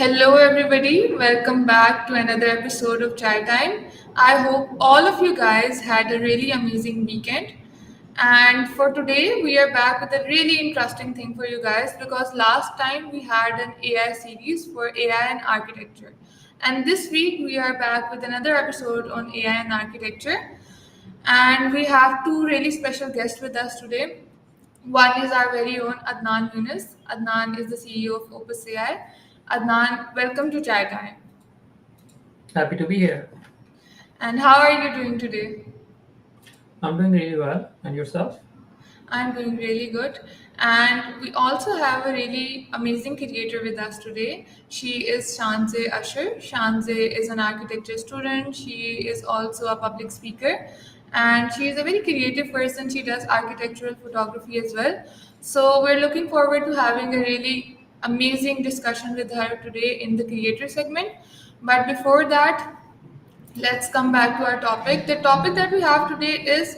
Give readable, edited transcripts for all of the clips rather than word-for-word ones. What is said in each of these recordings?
Hello, everybody. Welcome back to another episode of Chai Time. I hope all of you guys had a really amazing weekend. And for today, we are back with a really interesting thing for you guys because last time we had an AI series for AI and architecture. And this week, we are back with another episode on AI and architecture. And we have two really special guests with us today. One is our very own Adnan Yunus. Adnan is the CEO of OpusAI. Adnan, welcome to Chai Time. Happy to be here. And how are you doing today? I'm doing really well. And yourself? I'm doing really good. And we also have a really amazing creator with us today. She is Shanze Asher. Shanze is an architecture student. She is also a public speaker. And she is a very creative person. She does architectural photography as well. So we're looking forward to having a really amazing discussion with her today in the creator segment. But before that, let's come back to our topic. The topic that we have today is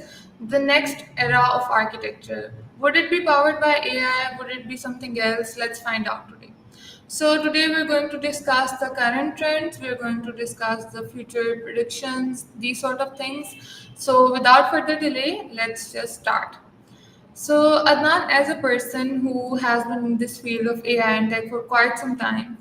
the next era of architecture. Would it be powered by AI? Would it be something else? Let's find out today. So, today we're going to discuss the current trends, we're going to discuss the future predictions, these sort of things. So, without further delay, let's just start. So, Adnan, as a person who has been in this field of AI and tech for quite some time,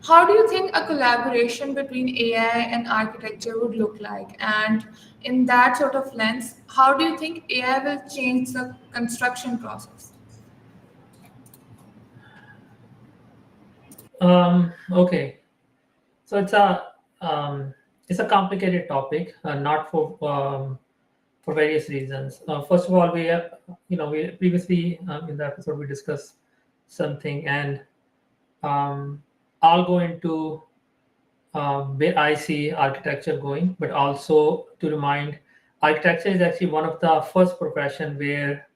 how do you think a collaboration between AI and architecture would look like? And in that sort of lens, how do you think AI will change the construction process? Okay. So um, it's a complicated topic, not for various reasons. First of all, we previously in the episode we discussed something, and um, I'll go into where I see architecture going, but also to remind, architecture is actually one of the first profession where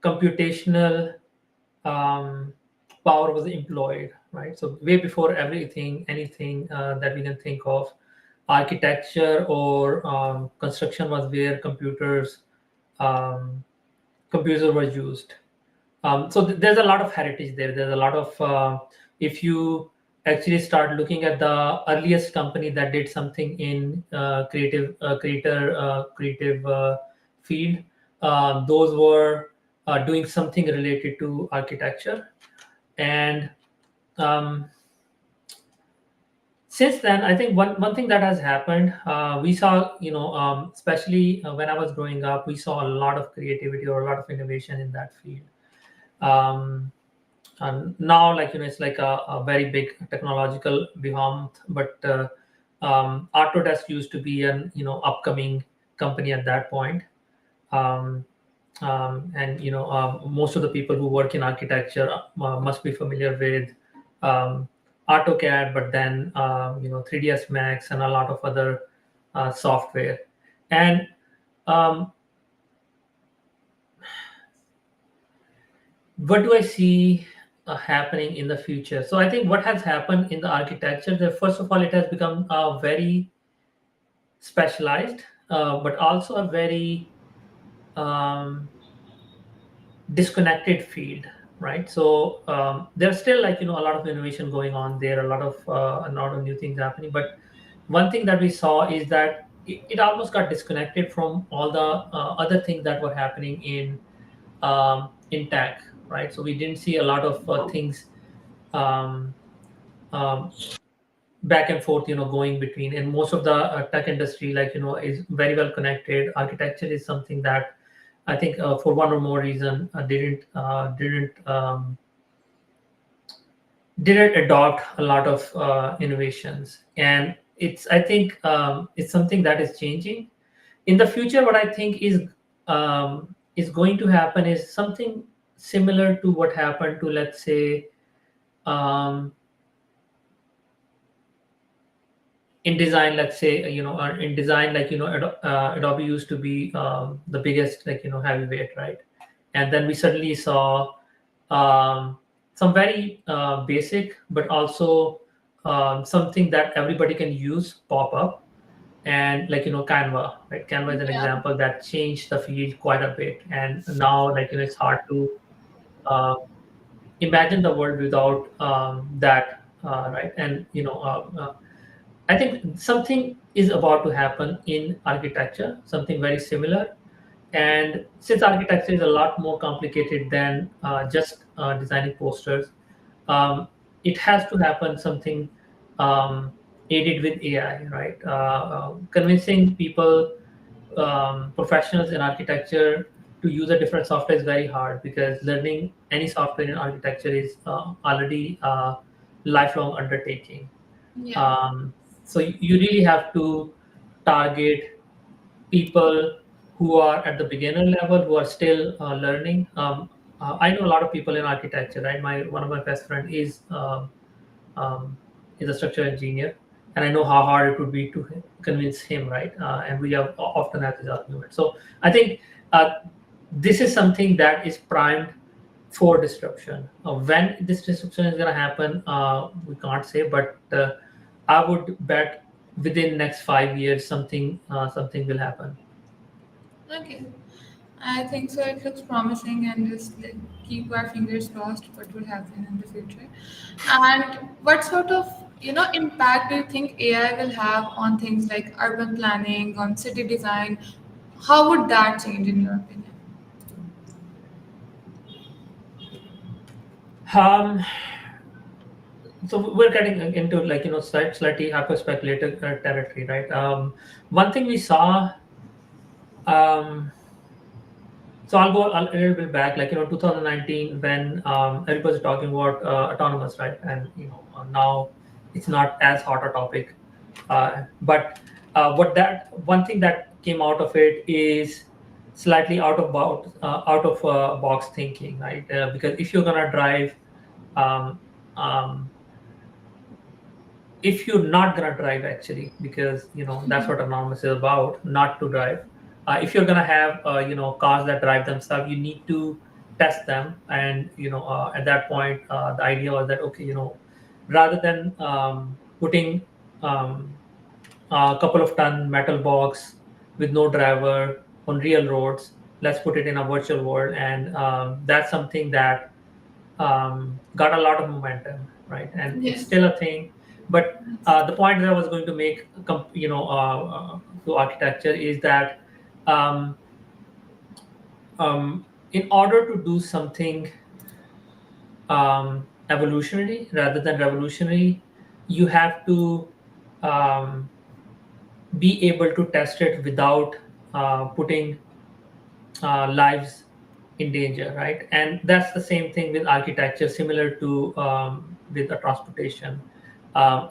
computational um, power was employed, right? So way before anything that we can think of, architecture or construction was where um, computers were used. There's a lot of heritage there. There's a lot of if you actually start looking at the earliest company that did something in creative field, those were doing something related to architecture. And um, since then, I think one thing that has happened, we saw, especially when I was growing up, we saw a lot of creativity or a lot of innovation in that field. Um, and now, it's like a very big technological behemoth, but Autodesk used to be an upcoming company at that point. Um, and most of the people who work in architecture must be familiar with um, AutoCAD, but then 3ds Max and a lot of other software. And um, what do I see happening in the future? So I think what has happened in the architecture, that first of all, it has become very specialized, but also a very um, disconnected field, right? So there's still, a lot of innovation going on there, a lot of new things happening. But one thing that we saw is that it almost got disconnected from all the other things that were happening in tech, right? So we didn't see a lot of things um, um, back and forth, going between. And most of the tech industry, is very well connected. Architecture is something that I think for one or more reason didn't adopt a lot of innovations. And I think it's something that is changing in the future. What I think is going to happen is something similar to what happened to, let's say, um, in design, let's say, or in design, Adobe used to be the biggest, heavyweight, right? And then we suddenly saw um, some very basic, but also something that everybody can use pop up. And Canva, right? Canva is an Yeah. example that changed the field quite a bit. And now, it's hard to uh, imagine the world without that right? And I think something is about to happen in architecture, something very similar. And since architecture is a lot more complicated than just designing posters, it has to happen something um, aided with AI, right? Convincing people, professionals in architecture, to use a different software is very hard, because learning any software in architecture is already a lifelong undertaking. Yeah. Um, so you really have to target people who are at the beginner level, who are still learning. I know a lot of people in architecture, right? My one of my best friend um, is a structural engineer, and I know how hard it would be to convince him, right? And we have often have this argument. So I think uh, this is something that is primed for disruption. When this disruption is going to happen, we can't say, but I would bet within next 5 years something will happen. Okay. I think so. It looks promising, and just like, keep our fingers crossed what will happen in the future. And what sort of impact do you think AI will have on things like urban planning, on city design? How would that change in your opinion? Um, so we're getting into, like, slightly hyper speculative territory, right? One thing we saw. Um, So I'll go a little bit back, like 2019, when everybody was talking about autonomous, right? And now it's not as hot a topic. But what that one thing that came out of it is slightly out of box thinking, right? Because if you're gonna drive, um, um, if you're not gonna drive, actually, because that's what autonomous is about, not to drive. If you're gonna have cars that drive themselves, you need to test them. And at that point, the idea was that, okay, rather than putting um, a couple of ton metal box with no driver on real roads, let's put it in a virtual world. And that's something that got a lot of momentum, right? And it's Yes. still a thing. But the point that I was going to make, to architecture, is that um, in order to do something evolutionary rather than revolutionary, you have to um, be able to test it without putting lives in danger, right? And that's the same thing with architecture, similar to with the transportation.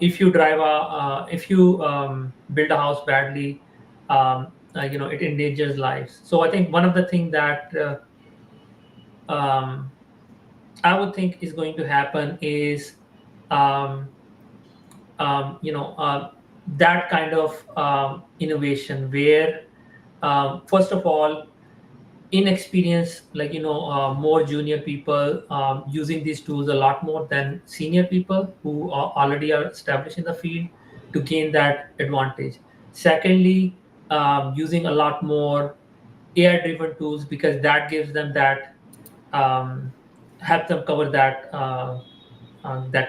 If you build a house badly, it endangers lives. So I think one of the things that um, I would think is going to happen is um, that kind of innovation, where first of all, inexperienced, more junior people using these tools a lot more than senior people who already are established in the field, to gain that advantage. Secondly, using a lot more AI driven tools, because that gives them that, um, help them cover that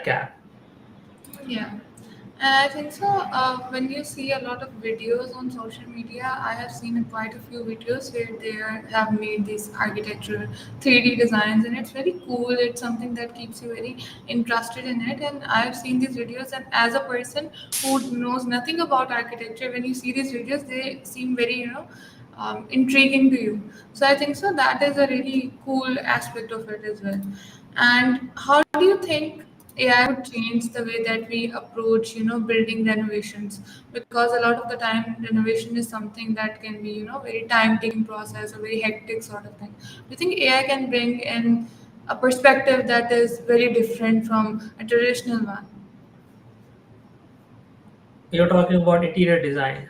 gap. Yeah, and I think so. When you see a lot of videos on social media, I have seen quite a few videos where have made these architectural 3D designs, and it's very cool. It's something that keeps you very interested in it. And I have seen these videos, and as a person who knows nothing about architecture, when you see these videos, they seem very intriguing to you. So I think so that is a really cool aspect of it as well. And how do you think AI would change the way that we approach, building renovations? Because a lot of the time, renovation is something that can be, very time-taking process, a very hectic sort of thing. Do you think AI can bring in a perspective that is very different from a traditional one? You're talking about interior design,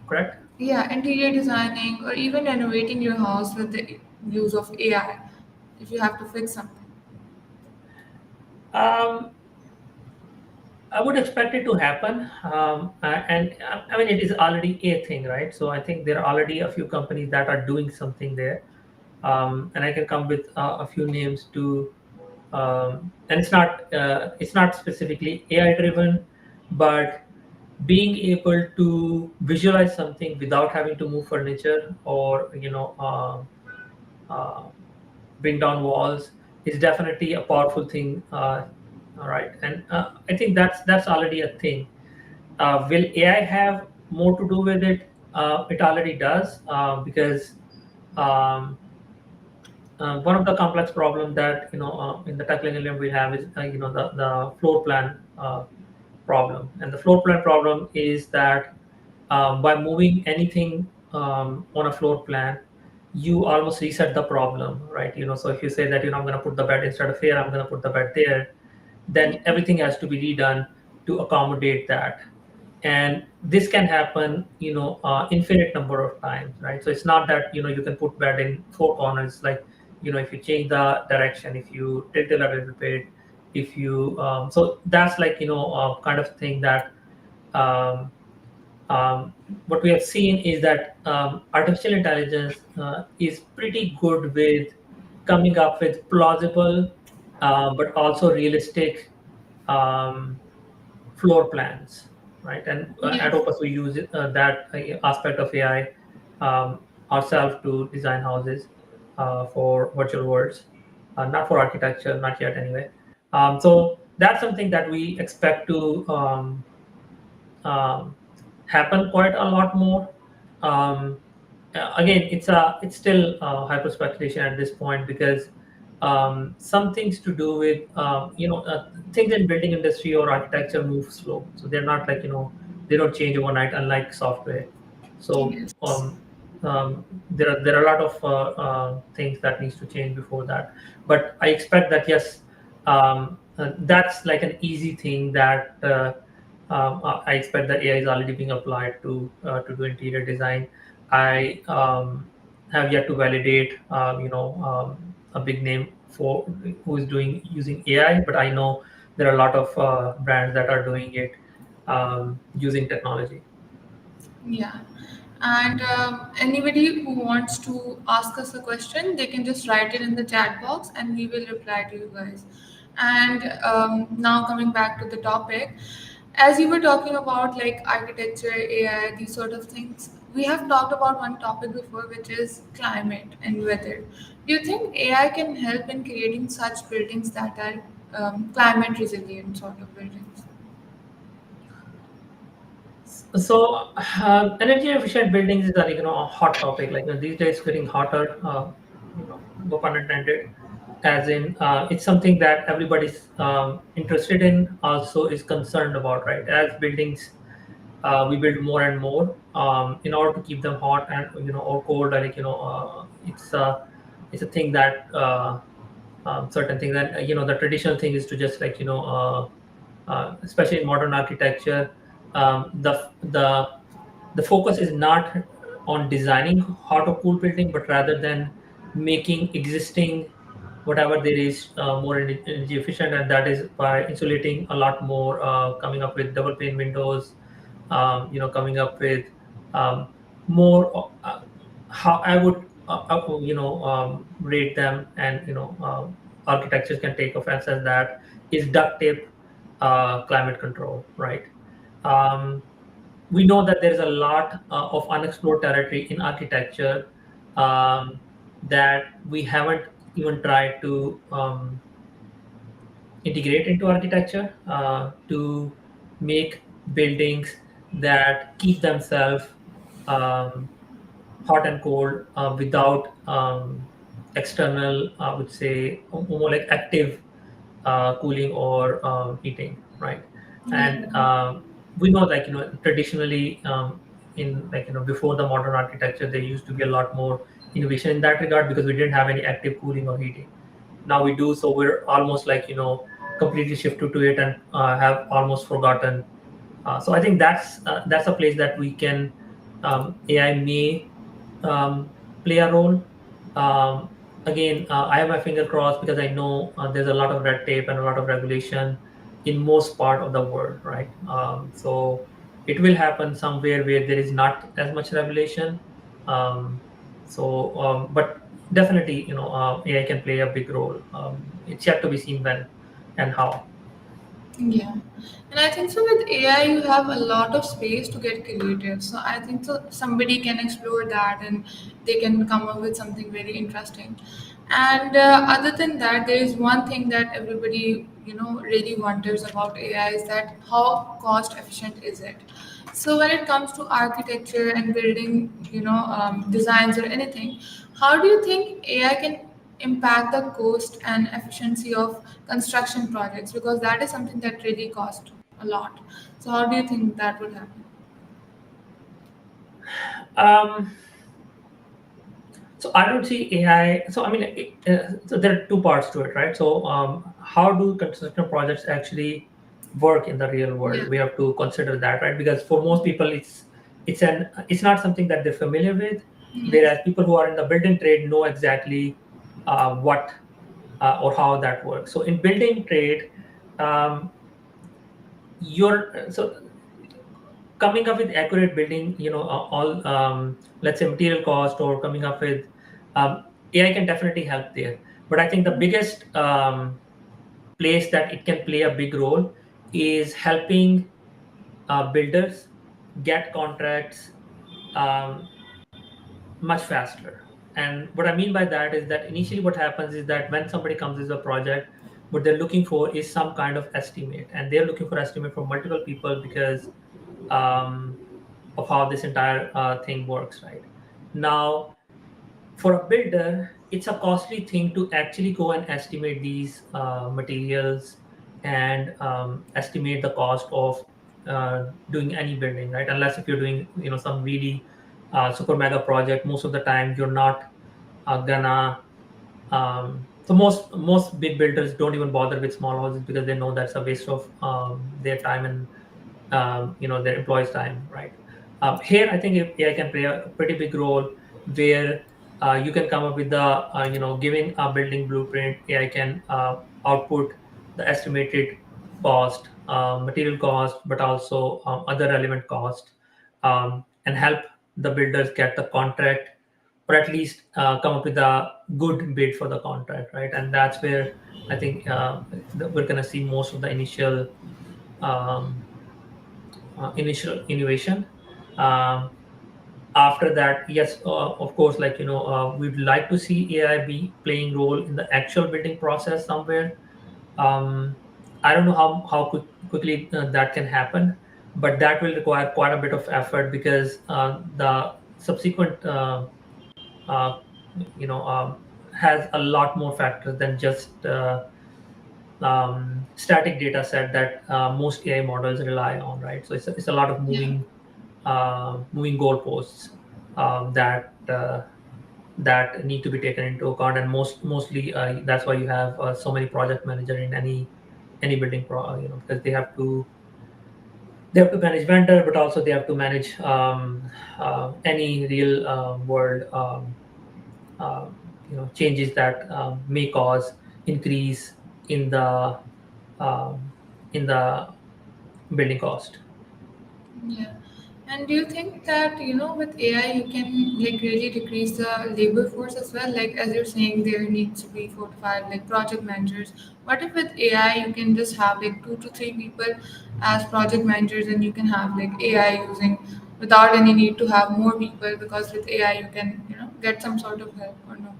correct? Yeah, interior designing or even renovating your house with the use of AI, if you have to fix something. um, I would expect it to happen, and I mean, it is already a thing, right? So I think there are already a few companies that are doing something there, and I can come with a few names to and it's not specifically AI driven, but being able to visualize something without having to move furniture or uh, bring down walls is definitely a powerful thing. All right, and I think that's already a thing. Will AI have more to do with it? It already does, because um, one of the complex problems that in the tech millennium we have is the floor plan problem. And the floor plan problem is that by moving anything on a floor plan, you almost reset the problem, right? So if you say that I'm going to put the bed instead of here, I'm going to put the bed there, then everything has to be redone to accommodate that. And this can happen infinite number of times, right? So it's not that you can put bed in four corners. Like if you change the direction, if you tilt it a little bit, if you so that's like kind of thing that um, what we have seen is that artificial intelligence is pretty good with coming up with plausible but also realistic um, floor plans, right? And at Yes. Opus, we use that aspect of AI ourselves to design houses for virtual worlds, not for architecture, not yet anyway. So that's something that we expect to um, happen quite a lot more. Um, Again, it's still hyper speculation at this point, because some things to do with things in building industry or architecture move slow, so they're not like they don't change overnight, unlike software. So Yes. there are a lot of things that needs to change before that. But I expect that, yes, that's like an easy thing that I expect that AI is already being applied to do interior design. I have yet to validate, a big name for who is doing using AI, but I know there are a lot of brands that are doing it using technology. Yeah. And anybody who wants to ask us a question, they can just write it in the chat box and we will reply to you guys. And now coming back to the topic, as you were talking about like architecture, AI, these sort of things, we have talked about one topic before, which is climate and weather. Do you think AI can help in creating such buildings that are climate resilient sort of buildings? So, energy efficient buildings is a hot topic. Like these days, getting hotter. No pun intended. As in, it's something that everybody's interested in. Also, is concerned about. Right, as buildings, we build more and more in order to keep them hot and or cold. Like it's a thing that certain things. And the traditional thing is to just like especially in modern architecture, the focus is not on designing hot or cool building, but rather than making existing whatever there is more energy efficient, and that is by insulating a lot more, coming up with double pane windows, coming up with um, more. How I would rate them, and architectures can take offense at that, is duct tape climate control, right? Um, we know that there is a lot of unexplored territory in architecture um, that we haven't even tried to integrate into architecture to make buildings that keep themselves um, hot and cold without external, I would say, more like active cooling or heating, right? Yeah. And we know, like traditionally, in like before the modern architecture, there used to be a lot more innovation in that regard, because we didn't have any active cooling or heating. Now we do, so we're almost like completely shifted to it, and have almost forgotten. So I think that's a place that we can, AI may play a role. Again, I have my finger crossed, because I know there's a lot of red tape and a lot of regulation in most part of the world, right? So it will happen somewhere where there is not as much regulation. Um, But definitely, AI can play a big role. It's yet to be seen when and how. Yeah, and I think so with AI you have a lot of space to get creative. So I think so somebody can explore that and they can come up with something very interesting. And other than that, there is one thing that everybody really wonders about AI is that how cost efficient is it? So when it comes to architecture and building, designs or anything, how do you think AI can impact the cost and efficiency of construction projects? Because that is something that really cost a lot. So how do you think that would happen? Um, so I don't see AI. So I mean, so there are two parts to it, right? So how do construction projects actually work in the real Yeah. world? We have to consider that, right? Because for most people, it's not something that they're familiar with. Yes. Whereas people who are in the building trade know exactly what or how that works. So in building trade, um, you're so coming up with accurate building, all let's say material cost or coming up with AI can definitely help there. But I think the biggest place that it can play a big role is helping builders get contracts um, much faster. And what I mean by that is that initially what happens is that when somebody comes with a project, what they're looking for is some kind of estimate, and they're looking for estimate from multiple people because um, of how this entire thing works, right? Now, for a builder, it's a costly thing to actually go and estimate these materials and estimate the cost of doing any building, right? Unless if you're doing, some really super mega project, most of the time you're not gonna. So most big builders don't even bother with small houses because they know that's a waste of their time and their employees' time, right? Here, I think AI can play a pretty big role where you can come up with the giving a building blueprint. AI can output the estimated cost, material cost, but also other relevant cost, and help the builders get the contract or at least come up with a good bid for the contract, right? And that's where I think we're going to see most of the um, initial innovation. Um, After that, yes, of course, like we'd like to see AI be playing role in the actual building process somewhere. I don't know how quickly that can happen, but that will require quite a bit of effort because the subsequent uh, has a lot more factors than just static data set that most AI models rely on, right? So it's a lot of Yeah. moving goalposts that need to be taken into account, and mostly that's why you have so many project manager in any building because they have to manage vendor, but also they have to manage any real world changes that may cause increase in the um, in the building cost. Yeah. And do you think that, with AI you can like really decrease the labor force as well? Like as you're saying, there needs to be 4 to 5 like project managers. What if with AI you can just have like 2 to 3 people as project managers and you can have like AI using without any need to have more people because with AI you can, get some sort of help or no?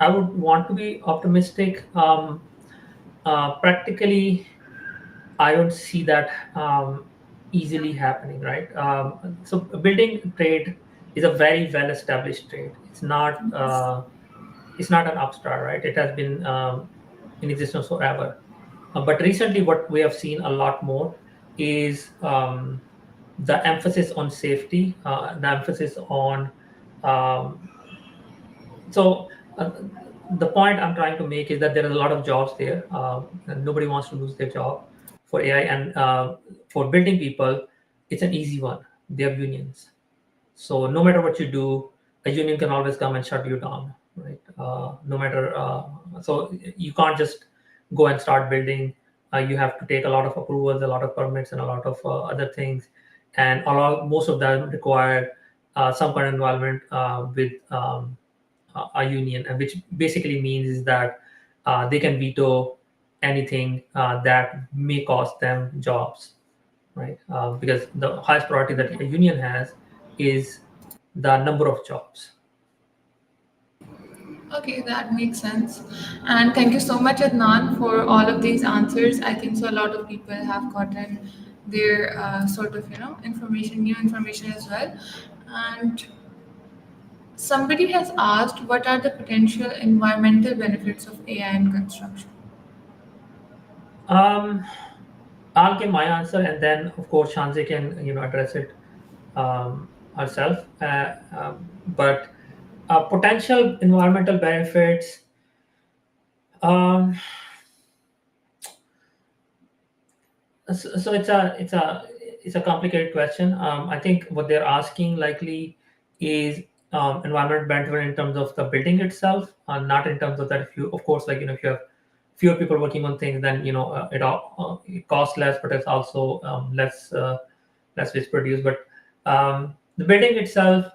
I would want to be optimistic. Practically, I don't see that easily happening, right? So, building trade is a very well established trade. It's not an upstart, right? It has been in existence forever. But recently, what we have seen a lot more is the emphasis on safety, the emphasis on um, so the point I'm trying to make is that there are a lot of jobs there, and nobody wants to lose their job for AI. And for building people, it's an easy one. They have unions, so no matter what you do, a union can always come and shut you down, right? No matter, so you can't just go and start building. You have to take a lot of approvals, a lot of permits, and a lot of other things. and most of them require some kind of involvement with a union, and which basically means is that they can veto anything that may cost them jobs, right? Because the highest priority that a union has is the number of jobs. Okay, that makes sense. And thank you so much, Adnan, for all of these answers. I think so a lot of people have gotten their sort of, information, new information as well. And somebody has asked, what are the potential environmental benefits of AI in construction? Um, I'll give my answer, and then of course Shanzi can address it herself. But potential environmental benefits. Um, so it's a complicated question. I think what they're asking likely is environment benefit in terms of the building itself, not in terms of that. If you, of course, like if you have fewer people working on things, then it costs less, but it's also less waste produced. But the building itself,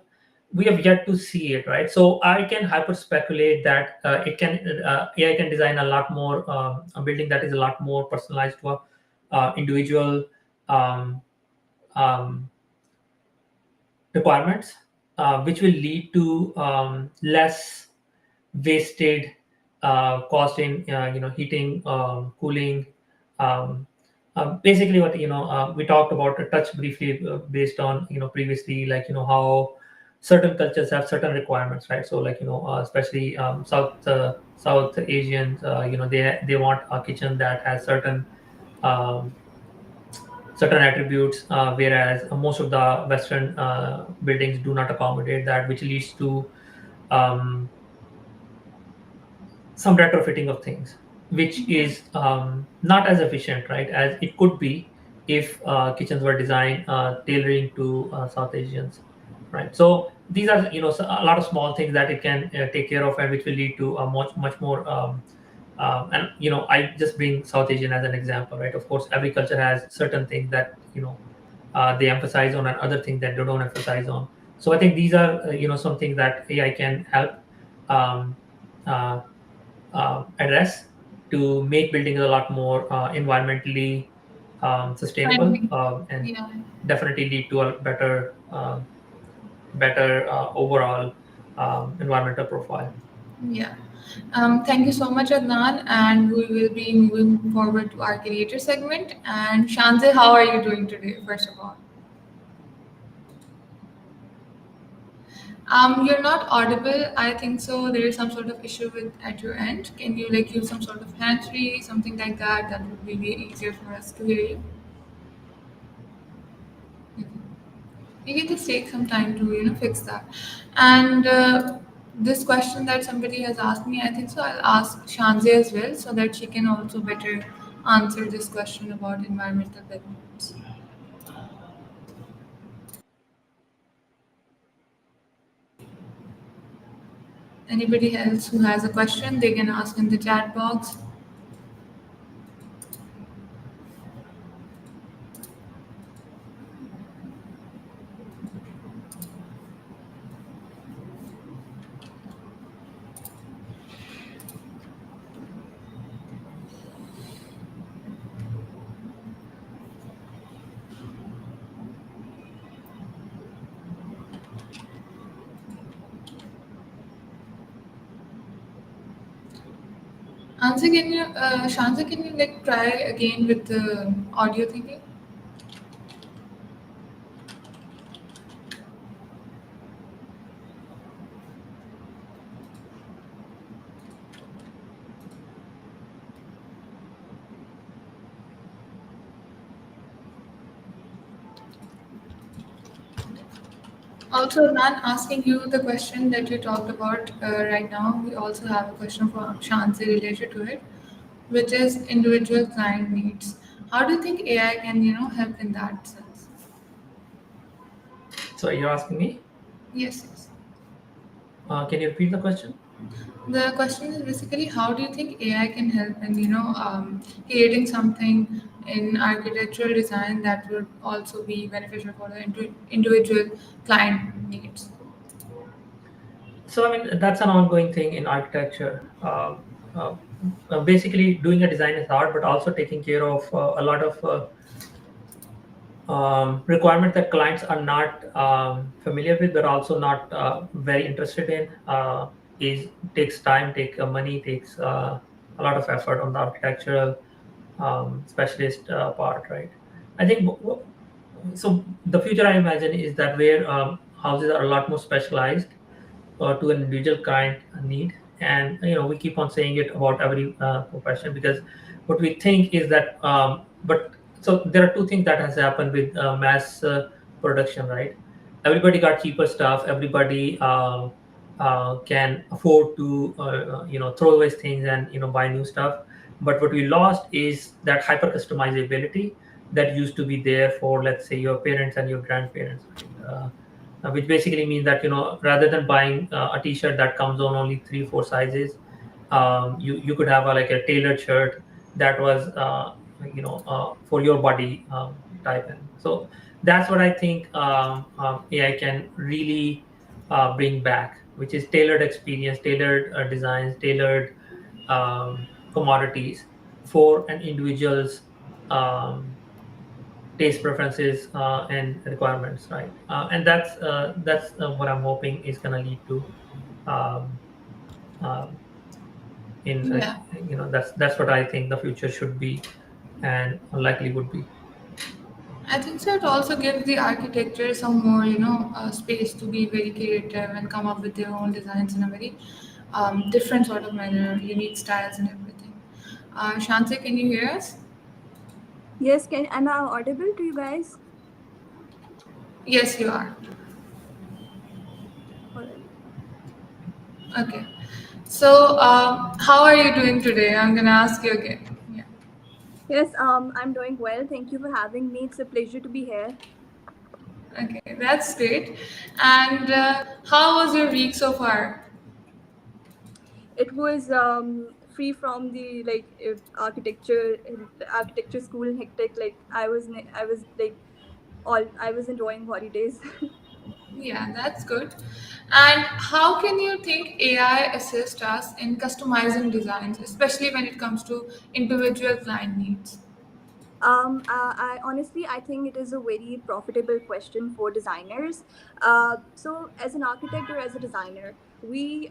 we have yet to see it, right? So I can hyper speculate that AI can design a lot more a building that is a lot more personalized to a individual um, um, requirements, which will lead to less wasted cost in heating, cooling. Um, Basically, what we talked about a touch briefly based on previously, like how certain cultures have certain requirements, right? So like especially South Asians, they want a kitchen that has um, certain attributes, whereas most of the Western buildings do not accommodate that, which leads to um, some retrofitting of things, which Yeah. is not as efficient, right, as it could be if kitchens were designed tailoring to South Asians, right? So these are a lot of small things that it can take care of, and which will lead to a much more and I just bring South Asian as an example, right? Of course, every culture has certain things that they emphasize on, and other things that they don't emphasize on. So I think these are some things that AI can help um, uh, address to make buildings a lot more environmentally sustainable, Friendly. and Yeah. definitely lead to a better overall environmental profile. Yeah. Thank you so much, Adnan. And we will be moving forward to our creator segment. And Shanze, how are you doing today, first of all? You're not audible. I think so. There is some sort of issue with at your end. Can you like use some sort of hands free, something like that? That would be way easier for us to hear you. You can just take some time to fix that. And this question that somebody has asked me, I think so. I'll ask Shanze as well, so that she can also better answer this question about environmental benefits. Anybody else who has a question, they can ask in the chat box. Shanze, can you like try again with the audio thingy? Also, Nan, asking you the question that you talked about right now, we also have a question from Shanzi related to it, which is individual client needs. How do you think AI can, help in that sense? So you're asking me? Yes, yes. Can you repeat the question? The question is basically how do you think AI can help in creating something in architectural design that would also be beneficial for the individual client needs? So I mean that's an ongoing thing in architecture. Uh, Basically, doing a design is hard, but also taking care of a lot of requirements that clients are not familiar with, but also not very interested in. Is takes time, take money, takes a lot of effort on the architectural specialist part, right? I think so. The future I imagine is that where houses are a lot more specialized to an individual client need. And we keep on saying it about every profession, because what we think is that but so there are two things that has happened with mass production, right? Everybody got cheaper stuff. Everybody can afford to throw away things and buy new stuff. But what we lost is that hyper customizability that used to be there for, let's say, your parents and your grandparents, right? Which basically means that rather than buying a t-shirt that comes on only 3 4 sizes, you could have like a tailored shirt that was for your body type. And so that's what I think AI can really bring back, which is tailored experience, tailored designs, tailored commodities for an individual's um, taste preferences and requirements, right? And that's what I'm hoping is going to lead to um, um, in Yeah. that's what I think the future should be and likely would be. I think so. It also gives the architecture some more, space to be very creative and come up with their own designs in a very different sort of manner, unique styles and everything. Shanti, can you hear us? Yes, can am I audible to you guys? Yes, you are. All right. Okay. So, how are you doing today? I'm gonna ask you again. Yeah. Yes, I'm doing well. Thank you for having me. It's a pleasure to be here. Okay, that's great. And how was your week so far? It was free from the architecture school hectic. Like I was like all I was enjoying holidays. Yeah, that's good. And how can you think AI assist us in customizing designs, especially when it comes to individual client needs? I honestly, I think it is a very profitable question for designers. So, as an architect or as a designer, we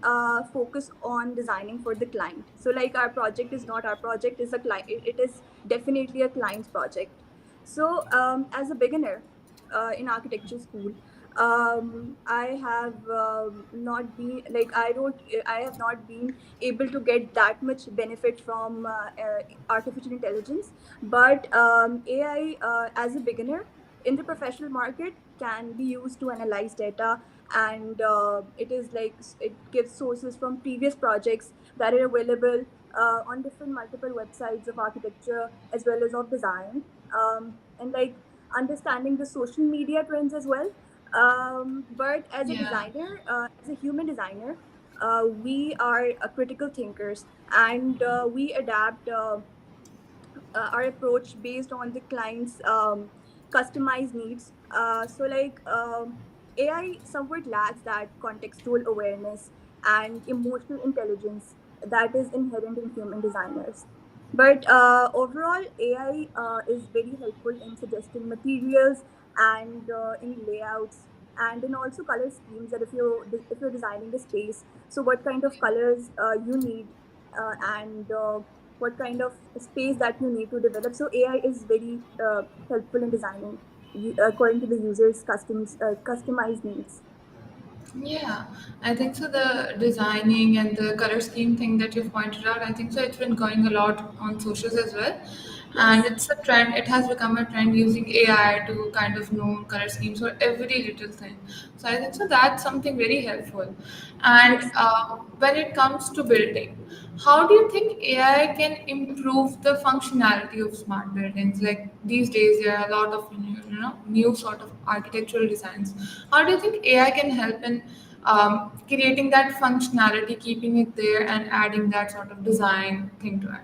focus on designing for the client. So, like our project is not our project; is a client. It is definitely a client's project. So, as a beginner in architecture school, I have not been like I have not been able to get that much benefit from artificial intelligence, but AI as a beginner in the professional market can be used to analyze data, and it is like it gives sources from previous projects that are available on different multiple websites of architecture as well as of design, and like understanding the social media trends as well. But as a Yeah, designer, as a human designer, we are critical thinkers, and we adapt our approach based on the client's customized needs. AI somewhat lacks that contextual awareness and emotional intelligence that is inherent in human designers. But overall, AI is very helpful in suggesting materials and in layouts and in also color schemes. That if you're designing a space, so what kind of colors you need and what kind of space that you need to develop. So AI is very helpful in designing according to the user's customized needs. yeah, I think so. The designing and the color scheme thing that you've pointed out, I think so. It's been going a lot on socials as well, and Yes, it's a trend. It has become a trend using AI to kind of know color schemes for every little thing. So I think so. That's something very helpful. And yes. when it comes to building, how do you think AI can improve the functionality of smart buildings? Like these days, there are a lot of new sort of architectural designs. How do you think AI can help in creating that functionality, keeping it there, and adding that sort of design thing to it?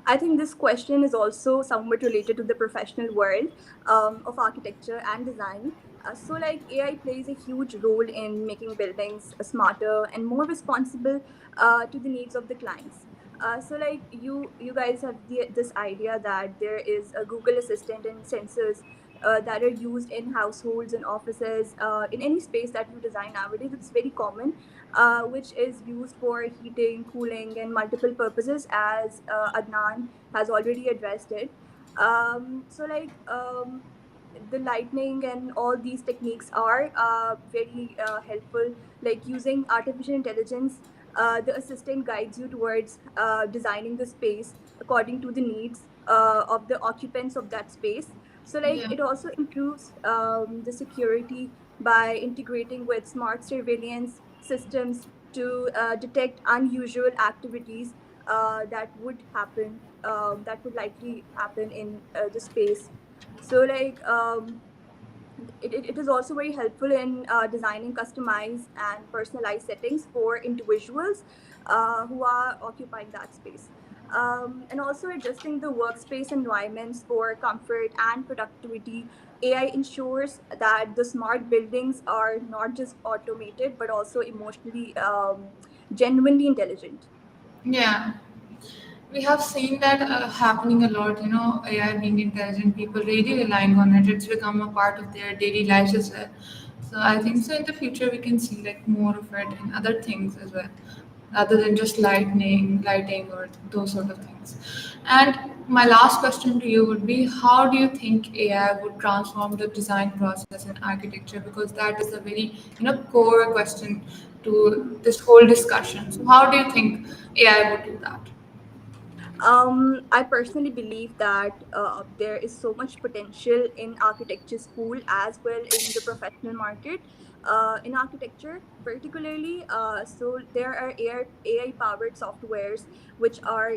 I think this question is also somewhat related to the professional world of architecture and design. So, like AI plays a huge role in making buildings smarter and more responsible to the needs of the clients. So, like you guys have this idea that there is a Google Assistant and sensors that are used in households and offices, in any space that you design nowadays. It's very common, which is used for heating, cooling, and multiple purposes, as Adnan has already addressed it. The lightning and all these techniques are very helpful. Like using artificial intelligence, the assistant guides you towards designing the space according to the needs of the occupants of that space. So, like, Yeah. it also improves the security by integrating with smart surveillance systems to detect unusual activities that would likely happen in the space. So, like, it is also very helpful in designing customized and personalized settings for individuals who are occupying that space. And also adjusting the workspace environments for comfort and productivity. AI ensures that the smart buildings are not just automated but also emotionally, genuinely intelligent. Yeah. We have seen that happening a lot, AI being intelligent, people really relying on it. It's become a part of their daily lives as well. So I think so in the future we can see like more of it in other things as well, other than just lighting or those sort of things. And my last question to you would be, how do you think AI would transform the design process in architecture? Because that is a very, core question to this whole discussion. So how do you think AI would do that? I personally believe that there is so much potential in architecture school as well in the professional market. In architecture, particularly, so there are AI powered softwares which are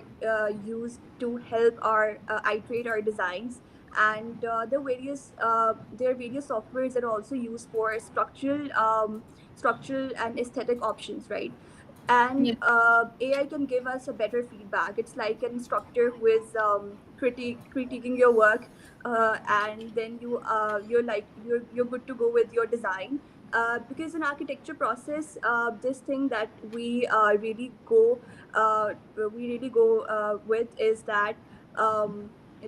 used to help our iterate our designs, and there are various softwares that are also used for structural and aesthetic options, right? And Yeah. AI can give us a better feedback. It's like an instructor who is critiquing your work, and then you're good to go with your design. Because in architecture process, this thing that uh, we really go with is that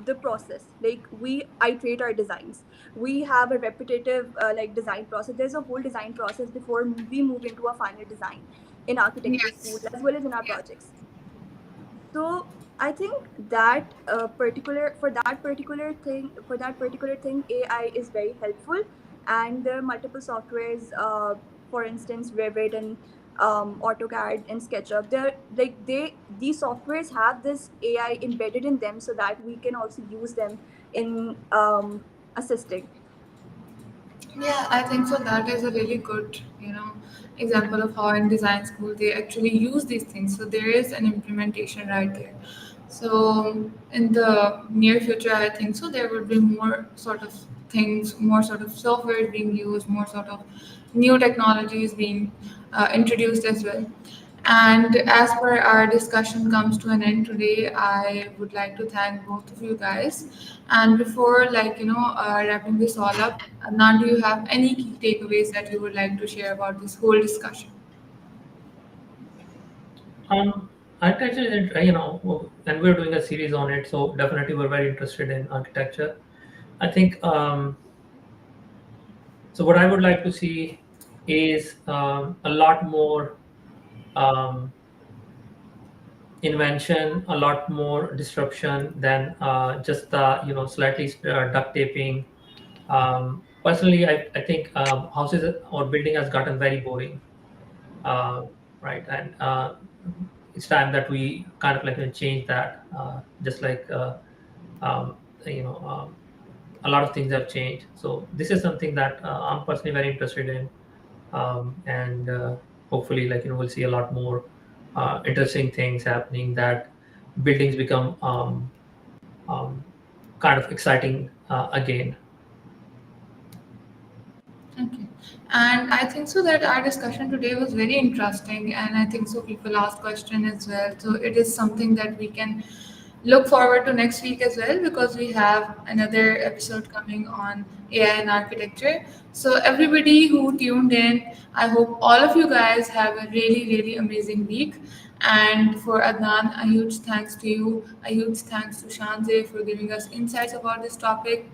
the process, like we iterate our designs. We have a repetitive design process. There's a whole design process before we move into a final design in architecture school Yes. as well as in our projects. So I think that for that particular thing, AI is very helpful, and there are multiple softwares. For instance, Revit and AutoCAD and SketchUp. These softwares have this AI embedded in them so that we can also use them in assisting. Yeah, I think so. That is a really good, example of how in design school they actually use these things. So there is an implementation right there. So in the near future, I think so there will be more sort of things, more sort of software being used, more sort of new technologies being introduced as well. And as per our discussion comes to an end today, I would like to thank both of you guys. And before, wrapping this all up, now do you have any key takeaways that you would like to share about this whole discussion? Architecture is, and we're doing a series on it, so definitely we're very interested in architecture. I think so. What I would like to see is a lot more um, invention, a lot more disruption than just the slightly duct taping. Personally, I think houses or building has gotten very boring, uh, right? And it's time that we kind of change that. Just like you know, a lot of things have changed. So this is something that I'm personally very interested in, and hopefully, we'll see a lot more interesting things happening. That buildings become um, kind of exciting again. Okay. And I think so that our discussion today was very interesting, and I think so people asked question as well. So it is something that we can look forward to next week as well, because we have another episode coming on AI and architecture. So everybody who tuned in, I hope all of you guys have a really, really amazing week. And for Adnan, a huge thanks to you. A huge thanks to Shanze for giving us insights about this topic.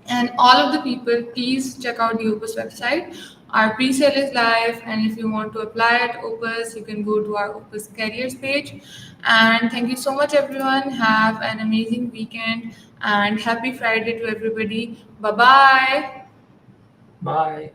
And all of the people, please check out the Opus website. Our pre-sale is live, and if you want to apply at Opus, you can go to our Opus careers page. And thank you so much, everyone. Have an amazing weekend, and happy Friday to everybody. Bye bye. Bye.